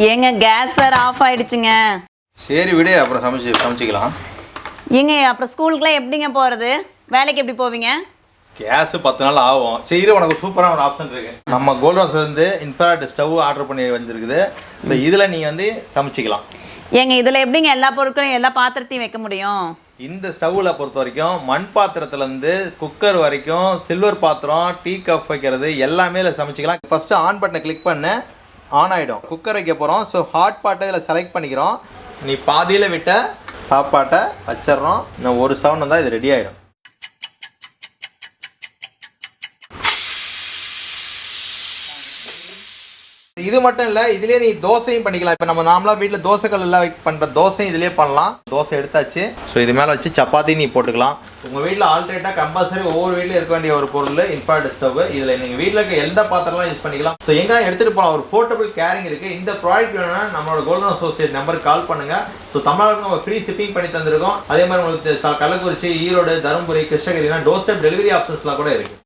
ஏங்க கேஸ் வேற ஆஃப் ஆயிடுச்சுங்க. சரி விடு, அப்புறம் சமைச்சிக்கலாம். ஏங்க அப்புறம் ஸ்கூலுக்குலாம் எப்படிங்க போகிறது? வேலைக்கு எப்படி போவீங்க? கேஸ் 10 நாள் ஆகும். சரி, உனக்கு சூப்பராக ஒரு ஆப்ஷன் இருக்கு. நம்ம கோல்ட்ஹவுஸ்லேருந்து இன்ஃப்ராரெட் ஸ்டவ் ஆர்டர் பண்ணி வந்துருக்குது. ஸோ இதில் நீங்கள் வந்து சமைச்சிக்கலாம். ஏங்க இதில் எப்படிங்க எல்லா பொருட்களையும் எல்லா பாத்திரத்தையும் வைக்க முடியும்? இந்த ஸ்டவ்வில் பொறுத்த வரைக்கும் மண் பாத்திரத்துலேருந்து குக்கர் வரைக்கும் சில்வர் பாத்திரம், டீ கப் வைக்கிறது எல்லாமே இதில் சமைச்சிக்கலாம். ஃபஸ்ட்டு ஆன் பட்டனை கிளிக் பண்ண ஆன் ஆகிடும். குக்கர் வைக்க போகிறோம். ஸோ ஹாட் பாட்டை இதில் செலக்ட் பண்ணிக்கிறோம். நீ பாதியில் விட்ட சாப்பாட்டை வச்சிட்றோம். இன்னும் ஒரு சவுண்ட் வந்தால் இது ரெடி ஆகிடும். இது மட்டும் இல்லை, இதுலேயே நீ தோசையும் பண்ணிக்கலாம். இப்போ நம்ம நார்மலாக வீட்டில் தோசைகள் எல்லாம் பண்ணுற தோசையும் இதிலே பண்ணலாம். தோசை எடுத்தாச்சு. ஸோ இது மேலே வச்சு சப்பாத்தி நீ போட்டுக்கலாம். உங்கள் வீட்டில் ஆல்ரெட்டாக கம்பல்சரி ஒவ்வொரு வீட்டில் இருக்க வேண்டிய ஒரு பொருள் இன்ஃப்ராரெட் ஸ்டவ். இதில் நீங்கள் வீட்டில் இருக்க எந்த பாத்திரம்லாம் யூஸ் பண்ணிக்கலாம். ஸோ எங்கே எடுத்துகிட்டு போகலாம். ஒரு போர்ட்டபிள் கேரிங் இருக்குது. இந்த ப்ராடக்ட் வேணும்னா நம்மளோட கோல்டன் அசோசியேட் நம்பருக்கு கால் பண்ணுங்கள். ஸோ தமிழ்நாட்டுக்கு நம்ம ஃப்ரீ ஷிப்பிங் பண்ணி தந்திருக்கோம். அதே மாதிரி உங்களுக்கு கள்ளக்குறிச்சி, ஈரோடு, தருமபுரி, கிருஷ்ணகிரினா டோர் ஸ்டெப் டெலிவரி ஆப்ஷன்ஸ்லாம் கூட இருக்குது.